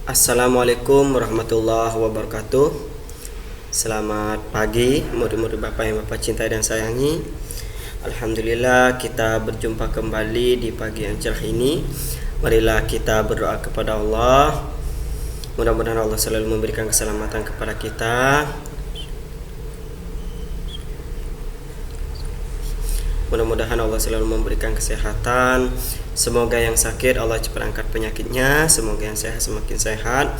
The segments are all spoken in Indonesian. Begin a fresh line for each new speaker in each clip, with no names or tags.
Assalamualaikum warahmatullahi wabarakatuh. Selamat pagi murid-murid Bapak yang Bapak cintai dan sayangi. Alhamdulillah kita berjumpa kembali di pagi yang cerah ini. Marilah kita berdoa kepada Allah. Mudah-mudahan Allah selalu memberikan keselamatan kepada kita. Mudah-mudahan Allah selalu memberikan kesehatan. Semoga yang sakit Allah cepat angkat penyakitnya. Semoga yang sehat semakin sehat.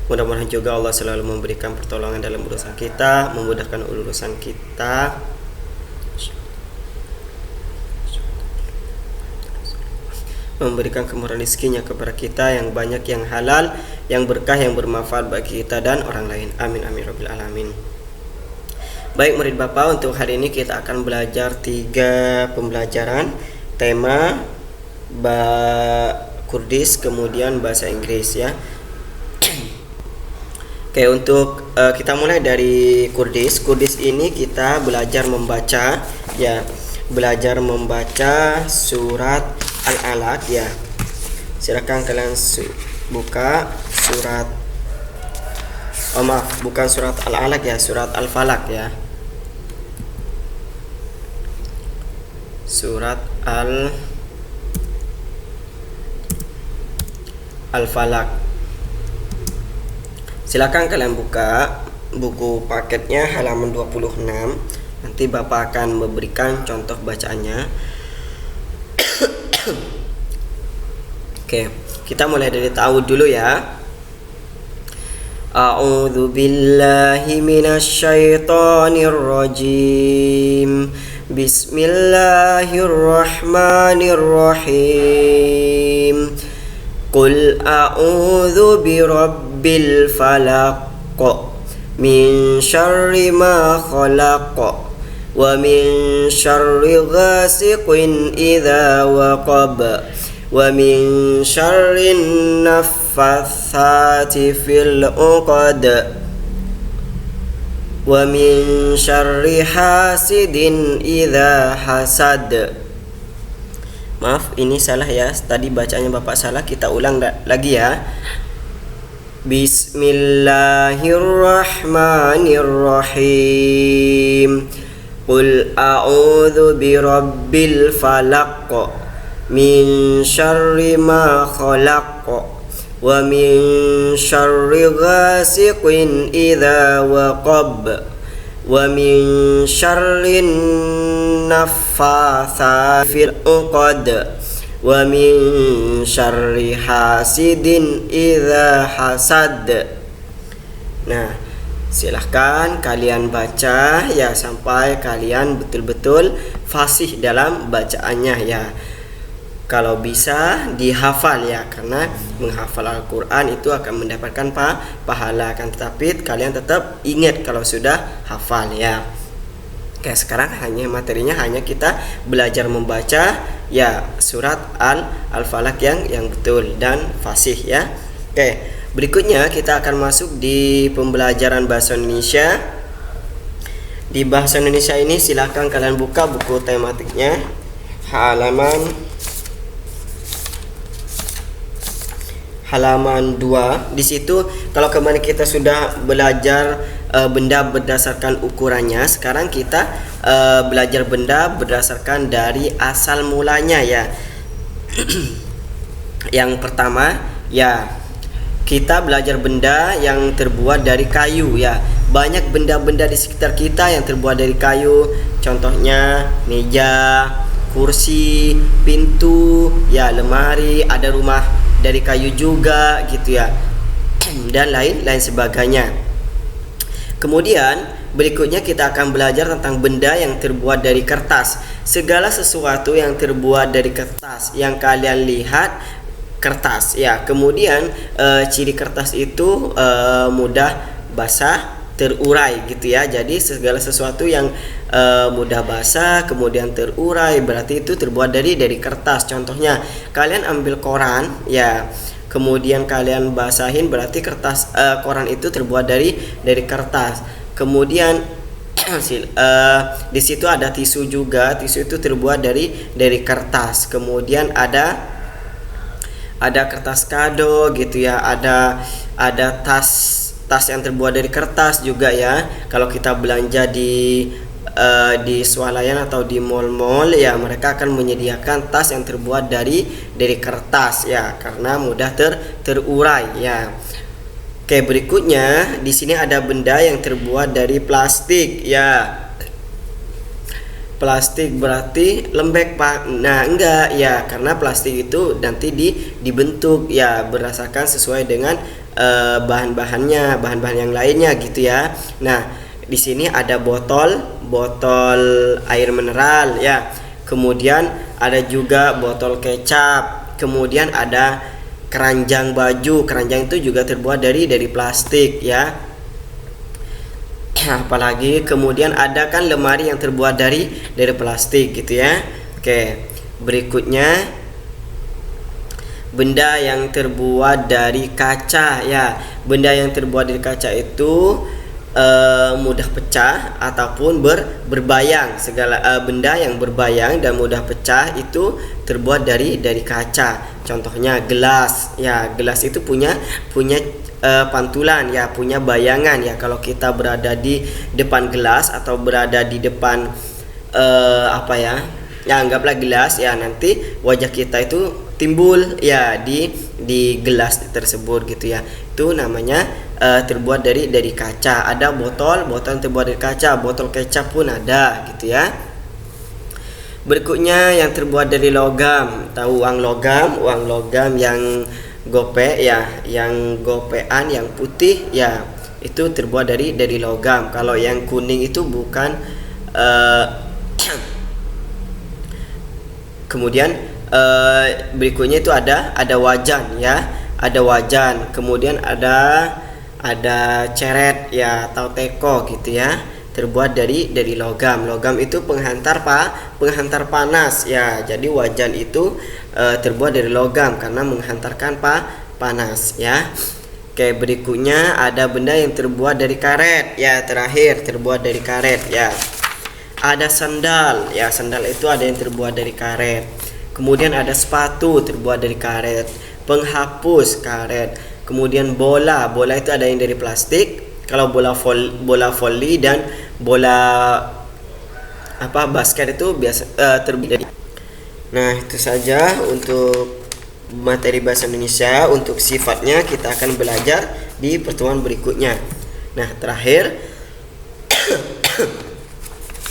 Mudah-mudahan juga Allah selalu memberikan pertolongan dalam urusan kita, memudahkan urusan kita. Memberikan kemurahan rezekinya kepada kita yang banyak, yang halal, yang berkah, yang bermanfaat bagi kita dan orang lain. Amin amin rabbil alamin. Baik murid Bapak, untuk hari ini kita akan belajar 3 pembelajaran tema Kurdis kemudian bahasa Inggris ya. Oke, untuk kita mulai dari Kurdis. Kurdis ini kita belajar membaca ya, belajar membaca surat Al-Alaq ya. Silakan kalian buka surat bukan surat Al-Alaq ya, surat Al-Falaq ya. Surat Al-Falaq. Silakan kalian buka buku paketnya halaman 26. Nanti Bapak akan memberikan contoh bacaannya. Oke, kita mulai dari ta'awudz dulu ya. A'udzu billahi minasyaitonir rajim. Bismillahirrahmanirrahim. Qul a'udzu birabbil falaq min syarri ma khalaq wa min syarri ghasiqin idza waqab wa min syarri naffatsati fil 'uqad wa min syarri hasidin idza hasad. Maaf, ini salah ya. Tadi bacanya Bapak salah. Kita ulang lagi ya. Bismillahirrahmanirrahim. Qul a'udzu birabbil falaq min syarri ma khalaq wa min syarri ghasiqin idza waqab wa min syarri naffatsati fil 'uqad wa min syarri hasidin idza hasad. Nah, silahkan kalian baca ya sampai kalian betul-betul fasih dalam bacaannya ya. Kalau bisa dihafal ya, karena menghafal Al-Quran itu akan mendapatkan pahala kan, tetapi kalian tetap ingat kalau sudah hafal ya. Oke, sekarang materinya hanya kita belajar membaca ya surat Al-Falaq yang betul dan fasih ya. Oke, berikutnya kita akan masuk di pembelajaran bahasa Indonesia. Di bahasa Indonesia ini silakan kalian buka buku tematiknya halaman 2. Di situ kalau kemarin kita sudah belajar benda berdasarkan ukurannya, sekarang kita belajar benda berdasarkan dari asal mulanya ya. Yang pertama ya, kita belajar benda yang terbuat dari kayu ya. Banyak benda-benda di sekitar kita yang terbuat dari kayu. Contohnya meja, kursi, pintu, ya lemari, ada rumah dari kayu juga gitu ya, dan lain sebagainya. Kemudian berikutnya kita akan belajar tentang benda yang terbuat dari kertas. Segala sesuatu yang terbuat dari kertas yang kalian lihat kertas ya. Kemudian ciri kertas itu mudah basah, terurai gitu ya. Jadi segala sesuatu yang mudah basah kemudian terurai berarti itu terbuat dari kertas. Contohnya kalian ambil koran ya, kemudian kalian basahin berarti kertas koran itu terbuat dari kertas. Kemudian di situ ada tisu juga, tisu itu terbuat dari kertas. Kemudian ada ada kertas kado gitu ya, ada tas yang terbuat dari kertas juga ya. Kalau kita belanja di swalayan atau di mall-mall ya, mereka akan menyediakan tas yang terbuat dari kertas ya, karena mudah terurai ya. Oke, berikutnya di sini ada benda yang terbuat dari plastik ya. Plastik berarti lembek Pak. Nah, enggak ya, karena plastik itu nanti dibentuk ya berdasarkan sesuai dengan bahan-bahannya, bahan-bahan yang lainnya gitu ya. Nah, di sini ada botol air mineral ya. Kemudian ada juga botol kecap. Kemudian ada keranjang baju. Keranjang itu juga terbuat dari plastik ya. Apalagi kemudian ada kan lemari yang terbuat dari plastik gitu ya. Oke, berikutnya benda yang terbuat dari kaca ya. Benda yang terbuat dari kaca itu mudah pecah ataupun berbayang. Segala benda yang berbayang dan mudah pecah itu terbuat dari kaca. Contohnya gelas ya. Gelas itu punya pantulan ya, punya bayangan ya. Kalau kita berada di depan gelas atau berada di depan apa ya, anggaplah gelas ya, nanti wajah kita itu timbul ya di gelas tersebut gitu ya. Itu namanya terbuat dari kaca. Ada botol yang terbuat dari kaca, botol kecap pun ada gitu ya. Berikutnya yang terbuat dari logam. Tahu uang logam yang gope ya, yang gopean yang putih ya, itu terbuat dari logam. Kalau yang kuning itu bukan. Kemudian berikutnya itu ada wajan ya, ada wajan. Kemudian ada ceret ya atau teko gitu ya, terbuat dari logam. Logam itu penghantar panas ya. Jadi wajan itu terbuat dari logam karena menghantarkan panas ya. Oke, berikutnya ada benda yang terbuat dari karet ya. Terakhir terbuat dari karet ya. Ada sandal ya. Sandal itu ada yang terbuat dari karet. Kemudian ada sepatu terbuat dari karet. Penghapus karet. Kemudian bola itu ada yang dari plastik. Kalau bola voli dan bola basket itu biasa terbuat dari. Nah, itu saja untuk materi bahasa Indonesia. Untuk sifatnya kita akan belajar di pertemuan berikutnya. Nah, terakhir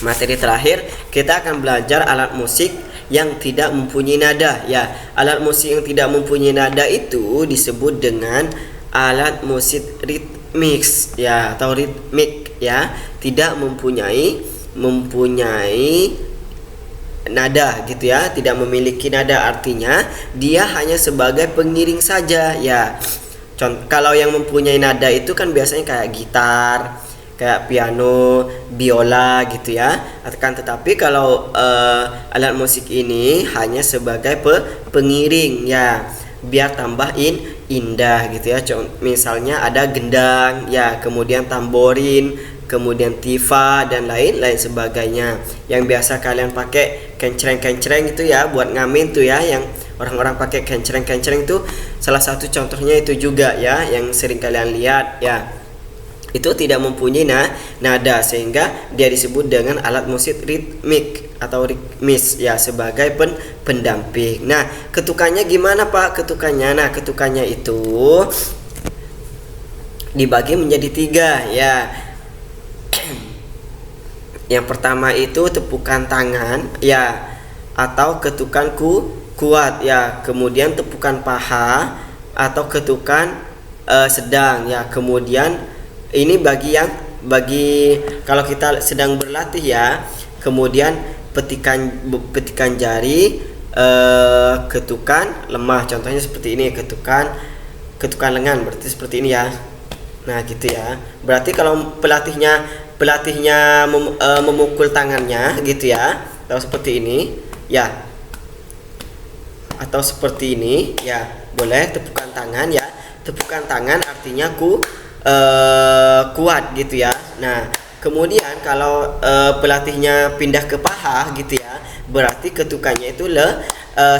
materi terakhir kita akan belajar alat musik yang tidak mempunyai nada ya. Alat musik yang tidak mempunyai nada itu disebut dengan alat musik ritmik ya, atau ritmik ya. Tidak mempunyai nada gitu ya, tidak memiliki nada, artinya dia hanya sebagai pengiring saja ya. Kalau yang mempunyai nada itu kan biasanya kayak gitar, kayak piano, biola gitu ya. Tetapi kalau alat musik ini hanya sebagai pengiring ya, biar tambah indah gitu ya. Misalnya ada gendang ya, kemudian tamborin, kemudian tifa dan lain sebagainya. Yang biasa kalian pakai kencreng itu ya, buat ngamen tuh ya, yang orang-orang pakai kencreng itu salah satu contohnya itu juga ya, yang sering kalian lihat ya. Itu tidak mempunyai nada, sehingga dia disebut dengan alat musik ritmik atau ritmis ya, sebagai pendamping. Nah, ketukannya gimana Pak? Ketukannya itu dibagi menjadi 3 ya. Yang pertama itu tepukan tangan ya, atau ketukan kuat ya. Kemudian tepukan paha atau ketukan sedang ya. Kemudian ini bagi kalau kita sedang berlatih ya. Kemudian petikan jari, ketukan lemah, contohnya seperti ini, ketukan lengan, berarti seperti ini ya. Nah gitu ya. Berarti kalau pelatihnya memukul tangannya gitu ya, atau seperti ini ya, atau seperti ini ya, boleh tepukan tangan ya. Tepukan tangan artinya kuat gitu ya. Nah, kemudian kalau pelatihnya pindah ke paha gitu ya, berarti ketukannya itu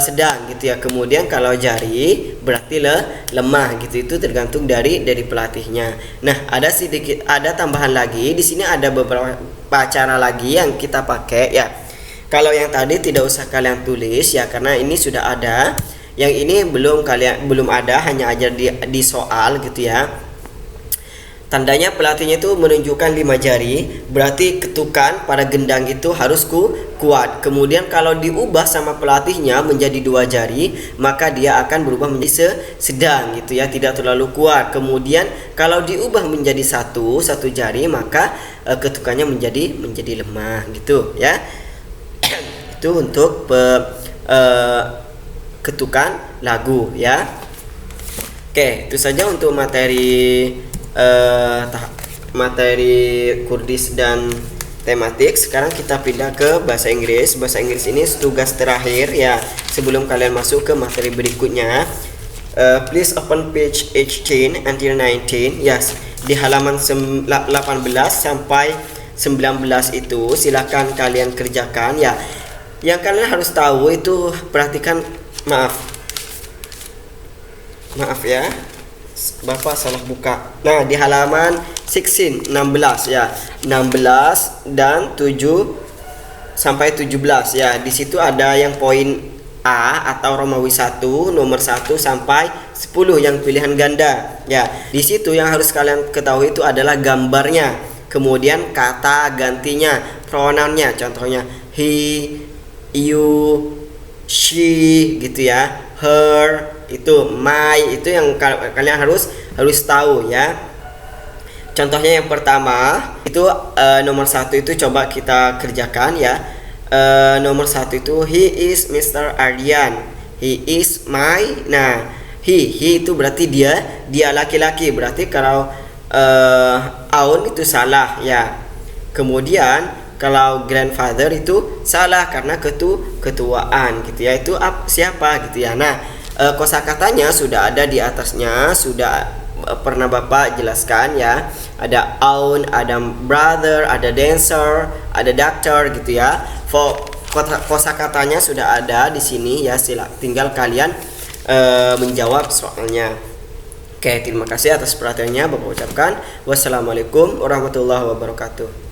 sedang gitu ya. Kemudian kalau jari berarti lemah gitu. Itu tergantung dari pelatihnya. Nah, ada tambahan lagi. Di sini ada beberapa cara lagi yang kita pakai ya. Kalau yang tadi tidak usah kalian tulis ya, karena ini sudah ada. Yang ini belum ada, hanya aja di soal gitu ya. Tandanya pelatihnya itu menunjukkan 5 jari, berarti ketukan pada gendang itu harus kuat. Kemudian kalau diubah sama pelatihnya menjadi 2 jari, maka dia akan berubah menjadi sedang gitu ya, tidak terlalu kuat. Kemudian kalau diubah menjadi satu jari, maka ketukannya menjadi lemah gitu ya. Itu untuk ketukan lagu ya. Oke, itu saja untuk materi Kurdis dan tematik. Sekarang kita pindah ke bahasa Inggris. Bahasa Inggris ini tugas terakhir ya, sebelum kalian masuk ke materi berikutnya. Please open page 18 until 19. Yes, di halaman 18 sampai 19 itu silakan kalian kerjakan ya. Yang kalian harus tahu itu, perhatikan, maaf ya, Bapak salah buka. Nah, di halaman 16 ya. 16 dan 7 sampai 17 ya. Di situ ada yang poin A atau Romawi 1, nomor 1 sampai 10 yang pilihan ganda. Ya, di situ yang harus kalian ketahui itu adalah gambarnya. Kemudian kata gantinya, pronounnya, contohnya he, you, she gitu ya. Her, itu my, itu yang kalian harus tahu ya. Contohnya yang pertama itu nomor 1 itu coba kita kerjakan ya. Nomor 1 itu he is Mr. Aryan, he is my. Nah, he itu berarti dia laki-laki, berarti kalau Aun itu salah ya. Kemudian kalau grandfather itu salah karena ketuaan gitu ya. Itu siapa gitu ya. Nah, kosakatanya sudah ada di atasnya, sudah pernah Bapak jelaskan ya. Ada Aun, ada brother, ada dancer, ada doctor gitu ya. Kosakatanya sudah ada di sini ya. Tinggal kalian menjawab soalnya. Oke, terima kasih atas perhatiannya. Bapak ucapkan wassalamualaikum warahmatullahi wabarakatuh.